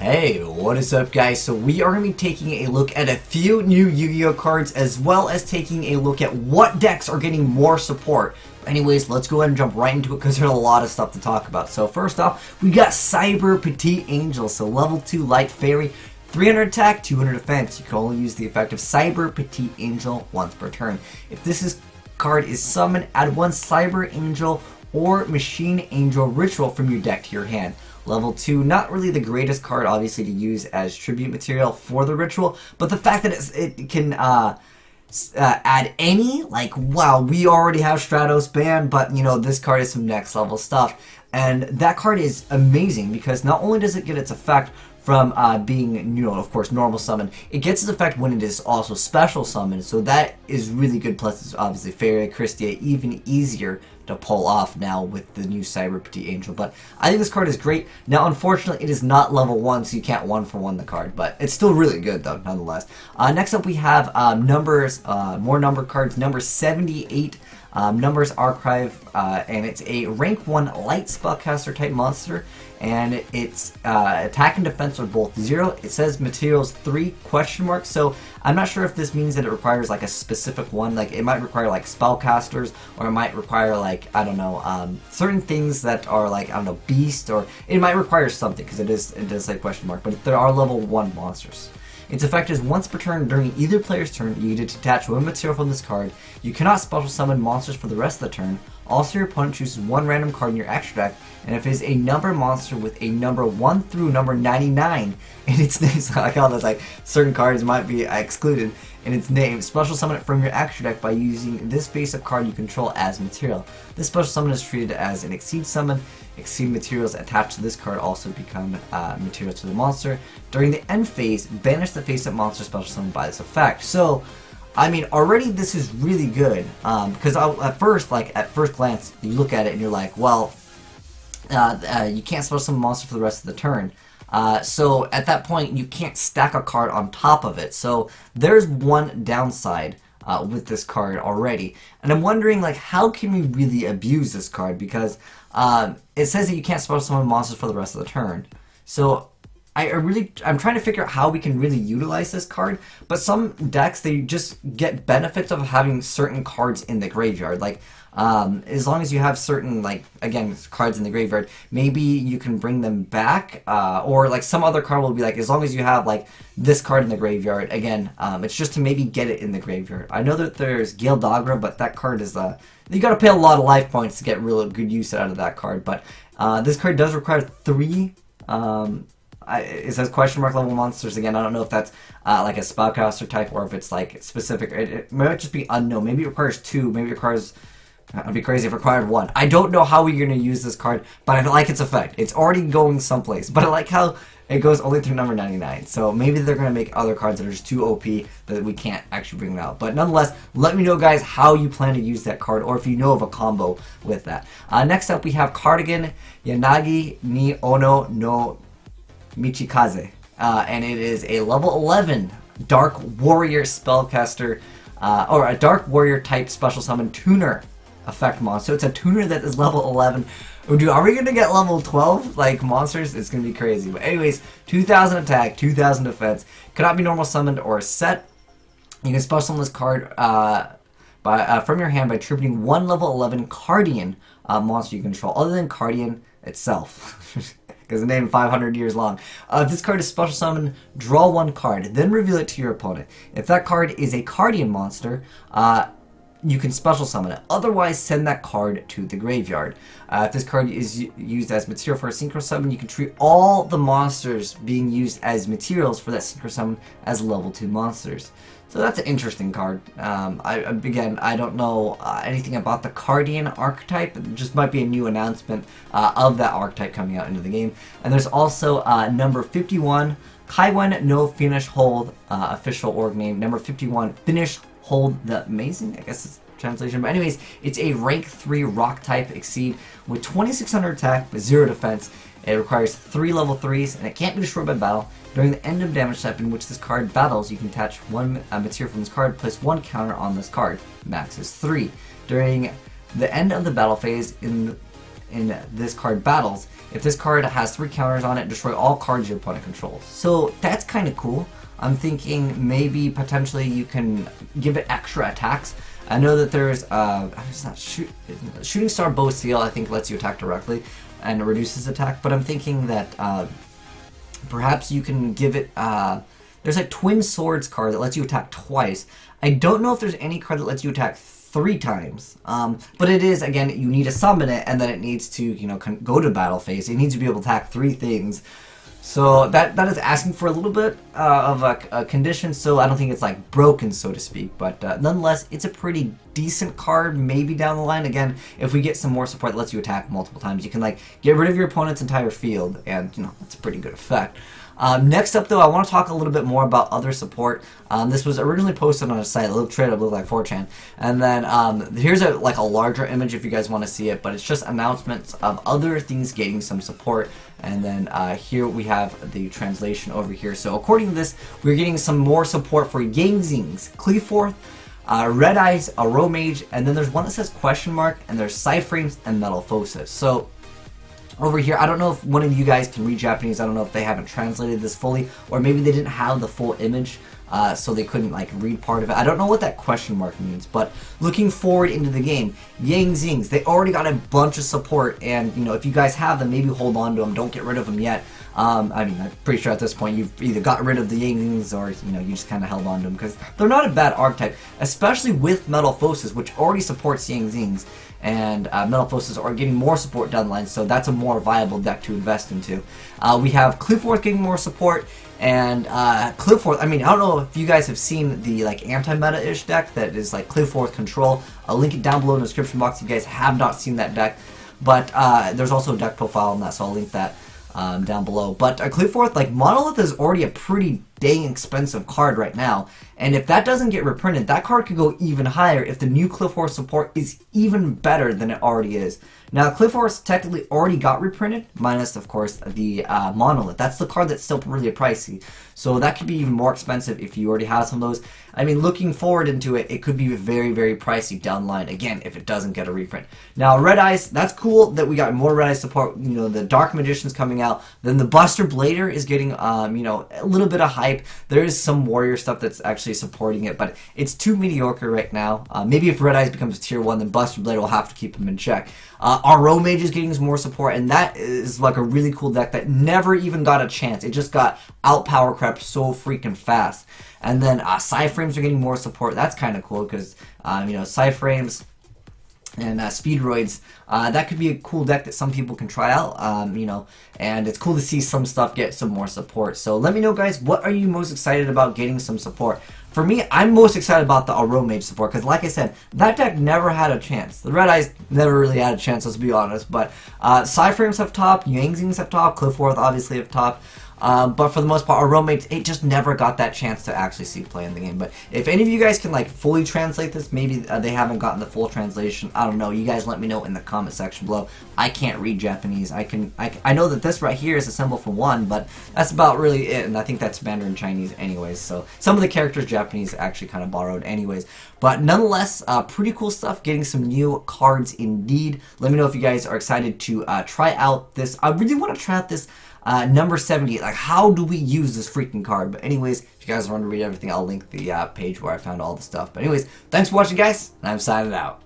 Hey, what is up guys? So we are going to be taking a look at a few new Yu-Gi-Oh cards as well as taking a look at what decks are getting more support. But anyways, let's go ahead and jump right into it because there's a lot of stuff to talk about. So first off, we got Cyber Petit Angel, so level 2 Light Fairy, 300 attack, 200 defense. You can only use the effect of Cyber Petit Angel once per turn. If this card is summoned, add one Cyber Angel or Machine Angel Ritual from your deck to your hand. Level 2, not really the greatest card, obviously, to use as tribute material for the ritual, but the fact that it can add any, like, wow, we already have Stratos banned, but, you know, this card is some next level stuff. And that card is amazing because not only does it get its effect from being, you know, of course, normal summon, it gets its effect when it is also special summon, so that is really good. Plus, it's obviously Fairy Christia, even easier to pull off now with the new Cyber Petit Angel. But I think this card is great. Now, unfortunately, it is not level 1, so you can't 1-for-1 the card, but it's still really good, though, nonetheless. Next up, we have numbers, more number cards, number 78. Numbers Archive, and it's a rank 1 light spellcaster type monster, and its attack and defense are both 0. It says materials 3 ? So I'm not sure if this means that it requires like a specific one. Like it might require like spellcasters, or it might require like, I don't know, certain things that are like, I don't know, beast, or it might require something because it does say question mark. But there are level 1 monsters. Its effect is once per turn during either player's turn, you get to detach one material from this card. You cannot special summon monsters for the rest of the turn. Also, your opponent chooses one random card in your extra deck, and if it is a number monster with a number 1 through number 99 in its name, so I call this like certain cards might be excluded in its name, special summon it from your extra deck by using this face-up card you control as material. This special summon is treated as an exceed summon. Exceed materials attached to this card also become material to the monster. During the end phase, banish the face-up monster special summon by this effect. So, I mean, already this is really good because at first glance, you look at it and you're like, well, you can't special summon a monster for the rest of the turn. So at that point, you can't stack a card on top of it. So there's one downside with this card already, and I'm wondering, like, how can we really abuse this card? Because it says that you can't special summon monsters for the rest of the turn. So I'm trying to figure out how we can really utilize this card, but some decks, they just get benefits of having certain cards in the graveyard. Like, as long as you have certain, like, again, cards in the graveyard, maybe you can bring them back, or like some other card will be like, as long as you have like this card in the graveyard, again, it's just to maybe get it in the graveyard. I know that there's Gale Dogra, but that card is, you gotta pay a lot of life points to get real good use out of that card, but this card does require 3, it says question mark level monsters. Again, I don't know if that's like a spellcaster type or if it's like specific. It might just be unknown. Maybe it requires 2. Maybe it requires. It'd be crazy if it required 1. I don't know how we're going to use this card, but I like its effect. It's already going someplace. But I like how it goes only through number 99. So maybe they're going to make other cards that are just too OP that we can't actually bring them out. But nonetheless, let me know, guys, how you plan to use that card, or if you know of a combo with that. Next up, we have Cardigan Yanagi ni Ono no Michikaze, and it is a level 11 Dark Warrior spellcaster, or a Dark Warrior type special summon tuner effect monster. So it's a tuner that is level 11. Oh, dude, are we gonna get level 12 like monsters? It's gonna be crazy. But anyways, 2,000 attack, 2,000 defense. Cannot be normal summoned or set. You can special summon this card from your hand by tributing one level 11 Cardian monster you control, other than Cardian itself. Because the name 500 years long. If this card is special summon, draw 1 card, then reveal it to your opponent. If that card is a Cardian monster, you can special summon it. Otherwise, send that card to the graveyard. If this card is used as material for a synchro summon, you can treat all the monsters being used as materials for that synchro summon as level 2 monsters. So that's an interesting card. Again, I don't know anything about the Cardian archetype. It just might be a new announcement of that archetype coming out into the game. And there's also number 51, Kaiwan no Finish Hold, official org name. Number 51, Finish Hold the Amazing, I guess it's translation. But anyways, it's a rank 3 rock type exceed with 2,600 attack but 0 defense. It requires 3 level 3s, and it can't be destroyed by battle. During the end of damage step in which this card battles, you can attach 1 material from this card, place 1 counter on this card. Max is 3. During the end of the battle phase, in this card battles. If this card has 3 counters on it, destroy all cards your opponent controls. So that's kind of cool. I'm thinking maybe potentially you can give it extra attacks. I know that there's Shooting Star Bow Seal, I think lets you attack directly and reduces attack, but I'm thinking that perhaps you can give it, there's a Twin Swords card that lets you attack twice. I don't know if there's any card that lets you attack 3 times, but it is, again, you need to summon it, and then it needs to, you know, go to battle phase. It needs to be able to attack 3 things. So that is asking for a little bit of a condition, so I don't think it's like broken, so to speak, but nonetheless, it's a pretty decent card. Maybe down the line, again, if we get some more support that lets you attack multiple times, you can like get rid of your opponent's entire field, and you know, that's a pretty good effect. Next up, though, I want to talk a little bit more about other support. This was originally posted on a site, a little trade up, looked like 4chan, and then here's a larger image if you guys want to see it, but it's just announcements of other things getting some support. And then here we have the translation over here. So according to this, we're getting some more support for Zing's, Cleaforth, Red Eyes, Aromage, and then there's one that says question mark, and there's Cyframes and Metalphosis. So over here, I don't know if one of you guys can read Japanese. I don't know if they haven't translated this fully, or maybe they didn't have the full image, so they couldn't like read part of it. I don't know what that question mark means, but looking forward into the game, Zing's, they already got a bunch of support, and you know, if you guys have them, maybe hold on to them. Don't get rid of them yet. I mean, I'm pretty sure at this point you've either got rid of the Zing's or you know, you just kind of held on to them because they're not a bad archetype, especially with Metalphosis, which already supports Zing's. And Metalphosis are getting more support down the line, so that's a more viable deck to invest into. We have Cleaforth getting more support, and Cleaforth, I mean, I don't know if you guys have seen the like anti-meta-ish deck that is like Cleaforth Control. I'll link it down below in the description box if you guys have not seen that deck, but there's also a deck profile on that, so I'll link that down below. But Cleaforth, like, Monolith is already a pretty dang expensive card right now, and if that doesn't get reprinted, that card could go even higher if the new Cleaforth support is even better than it already is. Now, Cleaforth technically already got reprinted, minus, of course, the Monolith. That's the card that's still really pricey, so that could be even more expensive if you already have some of those. I mean, looking forward into it, it could be very, very pricey down the line, again, if it doesn't get a reprint. Now, Red Eyes, that's cool that we got more Red Eyes support. You know, the Dark Magician's coming out. Then the Buster Blader is getting, you know, a little bit of hype. There is some Warrior stuff that's actually supporting it, but it's too mediocre right now. Maybe if Red Eyes becomes tier 1, then Buster Blader will have to keep him in check. Aromage is getting some more support, and that is like a really cool deck that never even got a chance. It just got out-power crept so freaking fast. And then Cyframes are getting more support. That's kind of cool because, you know, Cyframes and Speedroids, that could be a cool deck that some people can try out, you know, and it's cool to see some stuff get some more support. So let me know, guys, what are you most excited about getting some support? For me, I'm most excited about the Aromage support because, like I said, that deck never had a chance. The Red Eyes never really had a chance, let's be honest, but Cyframes have top, Zing's have top, Cleaforth obviously have top. But for the most part, Aromage, it just never got that chance to actually see play in the game. But if any of you guys can like fully translate this, maybe they haven't gotten the full translation. I don't know. You guys let me know in the comment section below. I can't read Japanese. I know that this right here is a symbol for 1, but that's about really it. And I think that's Mandarin Chinese anyways. So some of the characters Japanese actually kind of borrowed anyways. But nonetheless, pretty cool stuff. Getting some new cards indeed. Let me know if you guys are excited to try out this. I really want to try out this number 78, like how do we use this freaking card? But anyways, if you guys want to read everything, I'll link the page where I found all the stuff. But anyways, thanks for watching, guys, and I'm signing out.